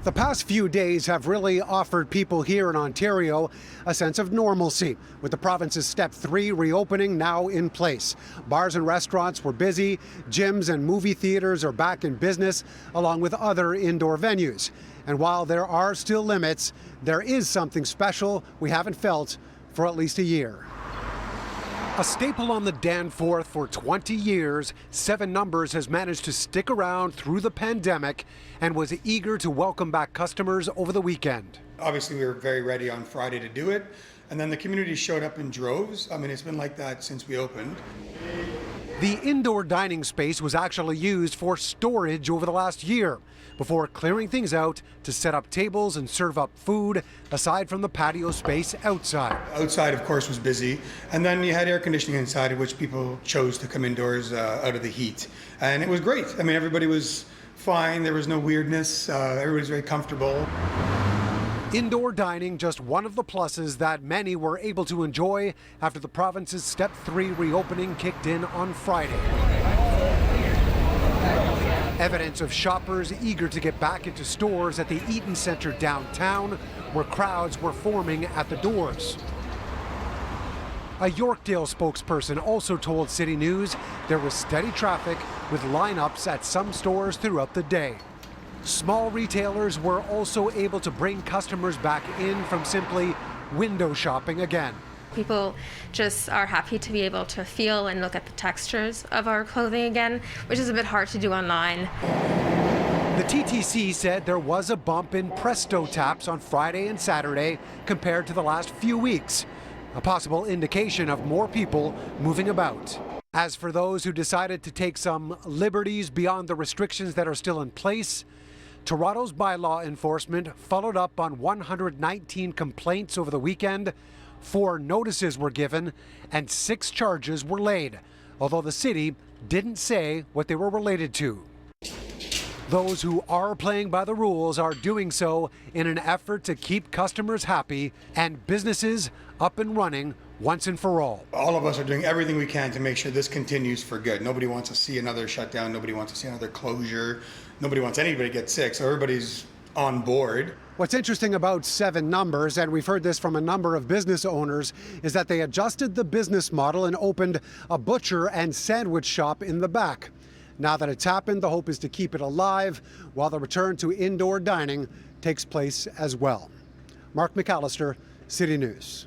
The past few days have really offered people here in Ontario a sense of normalcy, with the province's Step 3 reopening now in place. Bars and restaurants were busy, gyms and movie theaters are back in business, along with other indoor venues. And while there are still limits, there is something special we haven't felt for at least a year. A staple on the Danforth for 20 years, Seven Numbers has managed to stick around through the pandemic and was eager to welcome back customers over the weekend. Obviously, we were very ready on Friday to do it, and then the community showed up in droves. I mean, it's been like that since we opened. The indoor dining space was actually used for storage over the last year, before clearing things out to set up tables and serve up food, aside from the patio space outside. Outside, of course, was busy, and then you had air conditioning inside, which people chose to come indoors out of the heat. And it was great. I mean, everybody was fine. There was no weirdness. Everybody was very comfortable. Indoor dining, just one of the pluses that many were able to enjoy after the province's Step 3 reopening kicked in on Friday. Evidence of shoppers eager to get back into stores at the Eaton Centre downtown, where crowds were forming at the doors. A Yorkdale spokesperson also told CityNews there was steady traffic with lineups at some stores throughout the day. Small retailers were also able to bring customers back in from simply window shopping again. People just are happy to be able to feel and look at the textures of our clothing again, which is a bit hard to do online. The TTC said there was a bump in Presto taps on Friday and Saturday compared to the last few weeks, a possible indication of more people moving about. As for those who decided to take some liberties beyond the restrictions that are still in place, Toronto's bylaw enforcement followed up on 119 complaints over the weekend. 4 notices were given and 6 charges were laid, although the city didn't say what they were related to. Those who are playing by the rules are doing so in an effort to keep customers happy and businesses up and running once and for all. All of us are doing everything we can to make sure this continues for good. Nobody wants to see another shutdown. Nobody wants to see another closure. Nobody wants anybody to get sick, so everybody's on board. What's interesting about Seven Numbers, and we've heard this from a number of business owners, is that they adjusted the business model and opened a butcher and sandwich shop in the back. Now that it's happened, the hope is to keep it alive while the return to indoor dining takes place as well. Mark McAllister, City News.